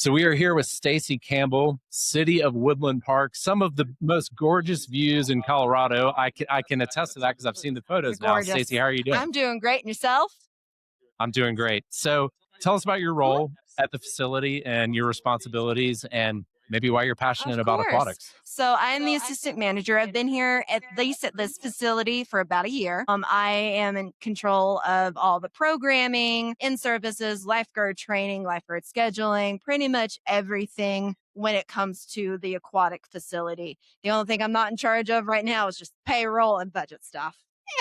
So we are here with Stacy Campbell, City of Woodland Park. Some of the most gorgeous views in Colorado. I can attest to that because I've seen the You're photos now. Stacy, gorgeous. how are you doing? I'm doing great. And yourself? I'm doing great. So tell us about your Mhm. role at the facility and your responsibilities and maybe why you're Of passionate about course. aquatics. So I'm the assistant manager. I've been here at least at this facility for about a year. I am in control of all the programming, in services, lifeguard training, lifeguard scheduling, pretty much everything when it comes to the aquatic facility. The only thing I'm not in charge of right now is just payroll and budget stuff.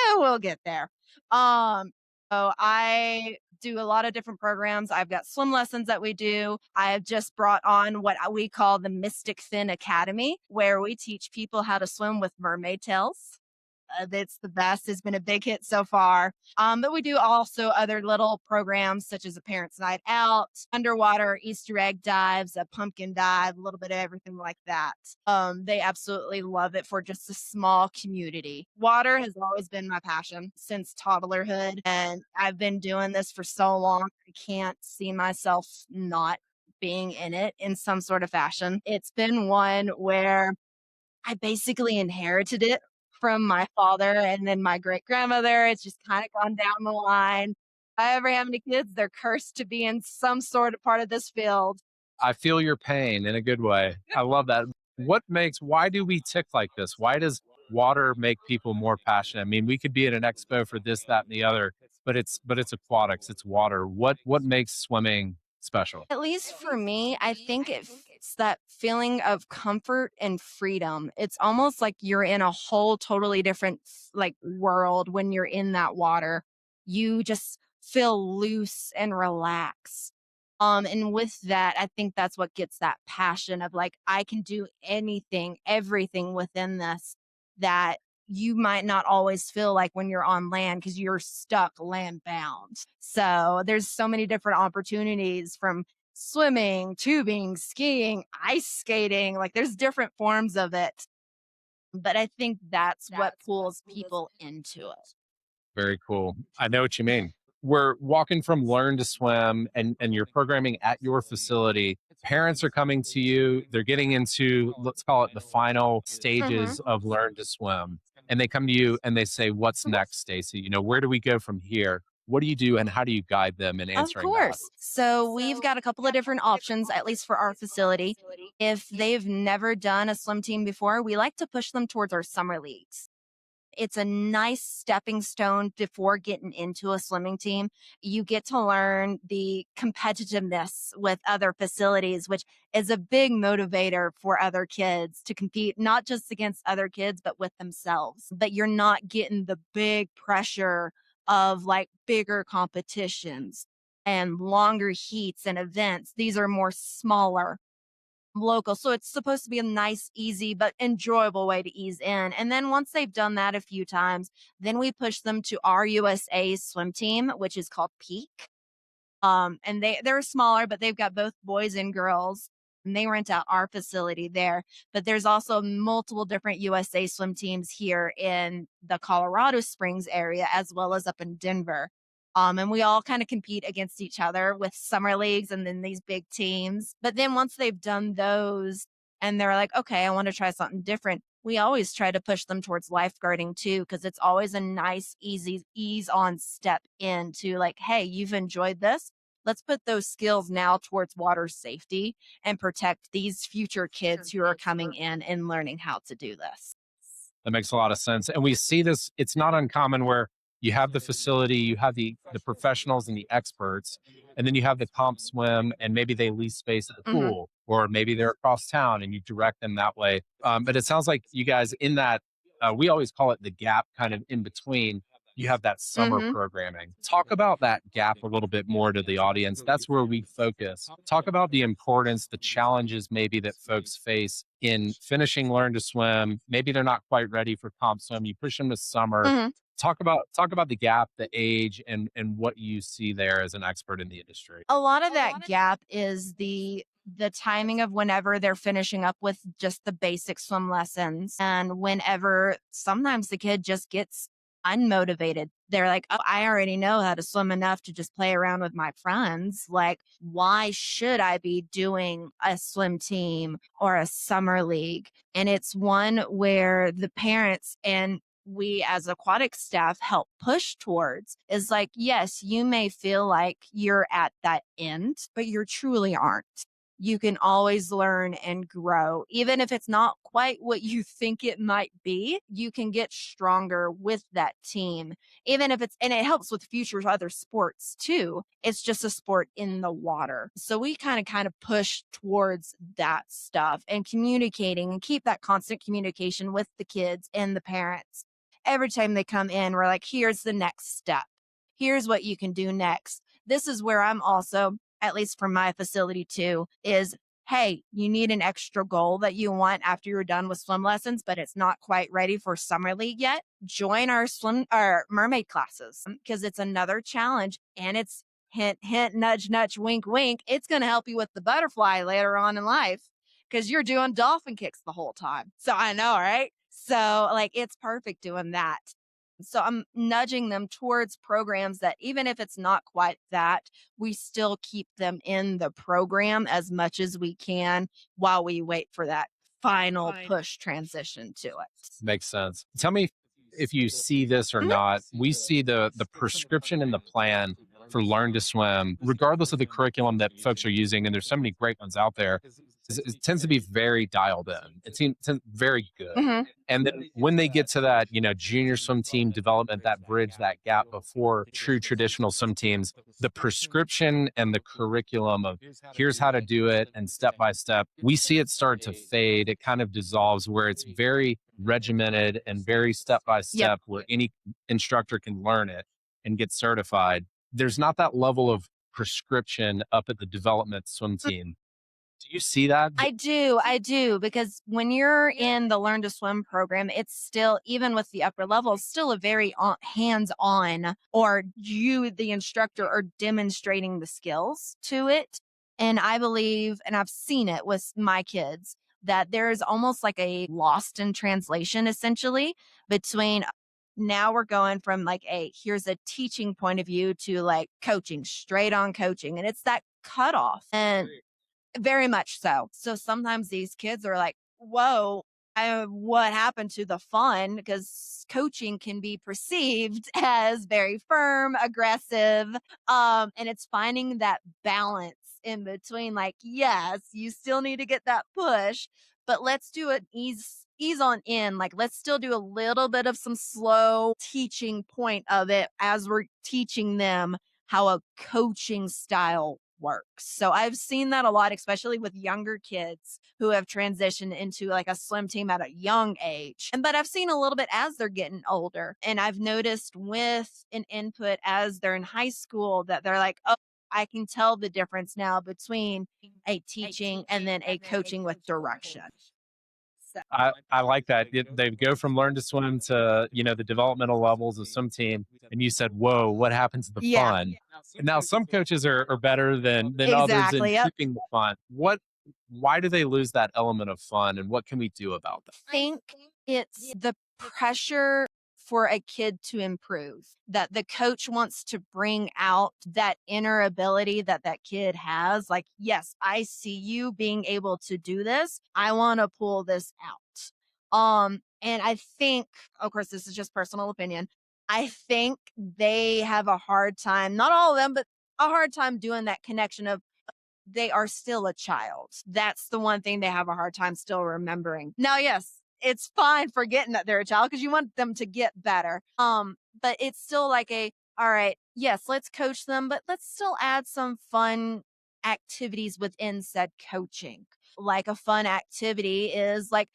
Yeah, we'll get there. Um, so I do a lot of different programs. I've got swim lessons that we do. I have just brought on what we call the Mystic Fin Academy, where we teach people how to swim with mermaid tails. It's the best. It's been a big hit so far. But we do also other little programs such as a parents' night out, underwater Easter egg dives, a pumpkin dive, a little bit of everything like that. They absolutely love it for just a small community. Water has always been my passion since toddlerhood, and I've been doing this for so long. I can't see myself not being in it in some sort of fashion. It's been one where I basically inherited it from my father and then my great grandmother. It's just kind of gone down the line. If I ever have any kids, they're cursed to be in some sort of part of this field. I feel your pain in a good way. I love that. Why do we tick like this? Why does water make people more passionate? I mean, we could be at an expo for this, that, and the other, but it's aquatics, it's water. What makes swimming special? At least for me, I think it's that feeling of comfort and freedom. It's almost like you're in a whole totally different like world when you're in that water. You just feel loose and relaxed. And with that, I think that's what gets that passion of like, I can do anything, everything within this that you might not always feel like when you're on land because you're stuck land bound. So there's so many different opportunities from swimming, tubing, skiing, ice skating. Like there's different forms of it. But I think that's what pulls people into it. Very cool. I know what you mean. We're walking from learn to swim and you're programming at your facility. Parents are coming to you. They're getting into, let's call it the final Hmm. stages of learn to swim. And they come to you and they say, what's next, Stacy? Where do we go from here? What do you do and how do you guide them in Of answering that? course. So we've got a couple of different options, at least for our facility. If they've never done a swim team before, we like to push them towards our summer leagues. It's a nice stepping stone before getting into a swimming team. You get to learn the competitiveness with other facilities, which is a big motivator for other kids to compete, not just against other kids, but with themselves. But you're not getting the big pressure of like bigger competitions and longer heats and events. These are more smaller local. So it's supposed to be a nice, easy, but enjoyable way to ease in. And then once they've done that a few times, then we push them to our USA swim team, which is called Peak. And they're smaller, but they've got both boys and girls. And they rent out our facility there. But there's also multiple different USA swim teams here in the Colorado Springs area, as well as up in Denver. And we all kind of compete against each other with summer leagues and then these big teams. But then once they've done those and they're like, okay, I want to try something different, we always try to push them towards lifeguarding too, because it's always a nice, easy, ease on step into like, hey, you've enjoyed this. Let's put those skills now towards water safety and protect these future kids who are coming in and learning how to do this. That makes a lot of sense. And we see this, it's not uncommon where you have the facility, you have the professionals and the experts, and then you have the comp swim and maybe they lease space at the Hmm. pool, or maybe they're across town and you direct them that way. But it sounds like you guys in that, we always call it the gap kind of in between. You have that summer Hmm. programming. Talk about that gap a little bit more to the audience. That's where we focus. Talk about the importance, the challenges maybe that folks face in finishing learn to swim. Maybe they're not quite ready for comp swim. You push them to summer. Hmm. Talk about the gap, the age, and what you see there as an expert in the industry. A lot of that gap is the timing of whenever they're finishing up with just the basic swim lessons and whenever sometimes the kid just gets unmotivated. They're like, oh, I already know how to swim enough to just play around with my friends. Like, why should I be doing a swim team or a summer league? And it's one where the parents and we as aquatic staff help push towards is like, yes, you may feel like you're at that end, but you truly aren't. You can always learn and grow. Even if it's not quite what you think it might be, you can get stronger with that team. Even if it's, and it helps with future other sports too. It's just a sport in the water. So we kind of push towards that stuff and communicating and keep that constant communication with the kids and the parents. Every time they come in, we're like, here's the next step. Here's what you can do next. This is where I'm also, at least from my facility too, is hey, you need an extra goal that you want after you're done with swim lessons, but it's not quite ready for summer league yet. Join our mermaid classes because it's another challenge and it's hint, hint, nudge, nudge, wink, wink. It's going to help you with the butterfly later on in life because you're doing dolphin kicks the whole time. So I know, right? So like it's perfect doing that. So I'm nudging them towards programs that even if it's not quite that, we still keep them in the program as much as we can while we wait for that final push transition to it. Makes sense. Tell me if you see this or Mhm. not. We see the prescription and the plan for Learn to Swim, regardless of the curriculum that folks are using, and there's so many great ones out there. It tends to be very dialed in. It seems very good. Mhm. And then when they get to that, junior swim team development, that bridge, that gap before true traditional swim teams, the prescription and the curriculum of here's how to do it and step by step, we see it start to fade. It kind of dissolves where it's very regimented and very step by Yep. step where any instructor can learn it and get certified. There's not that level of prescription up at the development swim team. Do you see that? I do, because when you're in the Learn to Swim program, it's still, even with the upper levels, still a very hands on, or you, the instructor, are demonstrating the skills to it. And I believe, and I've seen it with my kids, that there is almost like a lost in translation essentially between now we're going from like a here's a teaching point of view to like coaching, straight on coaching. And it's that cutoff. And very much so. So sometimes these kids are like, whoa, what happened to the fun? Because coaching can be perceived as very firm, aggressive. And it's finding that balance in between, like, yes, you still need to get that push, but let's do it ease on in. Like, let's still do a little bit of some slow teaching point of it as we're teaching them how a coaching style works. So I've seen that a lot, especially with younger kids who have transitioned into like a swim team at a young age. But I've seen a little bit as they're getting older. And I've noticed with an input as they're in high school that they're like, oh, I can tell the difference now between a teaching and then a coaching with direction. So, I like that. They go from Learn to Swim to, the developmental levels of swim team. And you said, whoa, what happened to the yeah, fun? And now some coaches are better than others in exactly. Yep. keeping the fun. Why do they lose that element of fun and what can we do about that? Think it's the pressure for a kid to improve, that the coach wants to bring out that inner ability that that kid has. Like, yes, I see you being able to do this. I want to pull this out. And I think, of course, this is just personal opinion. I think they have a hard time, not all of them, but a hard time doing that connection of they are still a child. That's the one thing they have a hard time still remembering. Now, yes, it's fine forgetting that they're a child because you want them to get better. But it's still like all right, yes, let's coach them, but let's still add some fun activities within said coaching. Like a fun activity is like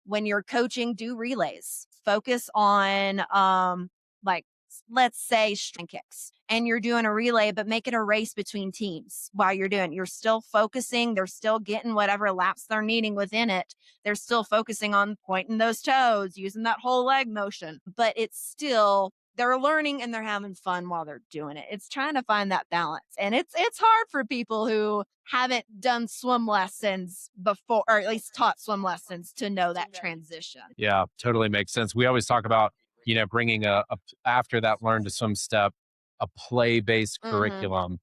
when you're coaching, do relays. Focus on like let's say string kicks and you're doing a relay, but make it a race between teams while you're doing, you're still focusing. They're still getting whatever laps they're needing within it. They're still focusing on pointing those toes, using that whole leg motion, but it's still, they're learning and they're having fun while they're doing it. It's trying to find that balance. And it's hard for people who haven't done swim lessons before, or at least taught swim lessons to know that transition. Yeah, totally makes sense. We always talk about bringing after that learn to swim step, a play based Hmm. curriculum.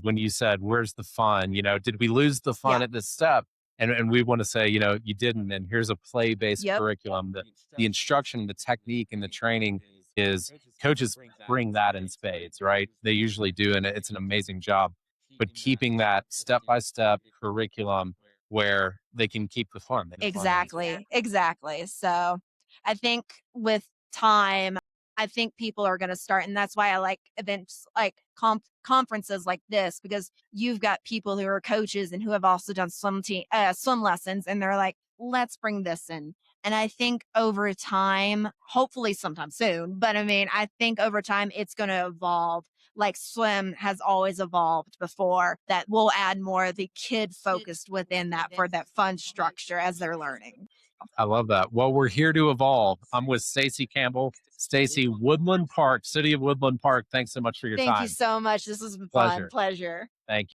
When you said, where's the fun? Did we lose the fun Yeah. at this step? And we want to say, you didn't. And here's a play based Yep. curriculum. The instruction, the technique, and the training is coaches bring that in spades, right? They usually do. And it's an amazing job. But keeping that step by step curriculum where they can keep the fun. Exactly. Exactly. So I think with time, I think people are going to start. And that's why I like events like conferences like this, because you've got people who are coaches and who have also done swim lessons. And they're like, let's bring this in. And I think over time, hopefully sometime soon, but I mean, I think over time it's going to evolve like swim has always evolved before, that we'll add more of the kid focused within that for that fun structure as they're learning. I love that. Well, we're here to evolve. I'm with Stacy Campbell. Stacy, Woodland Park, City of Woodland Park. Thanks so much for your Thank you time. so much. This has been fun. Pleasure. Pleasure. Thank you.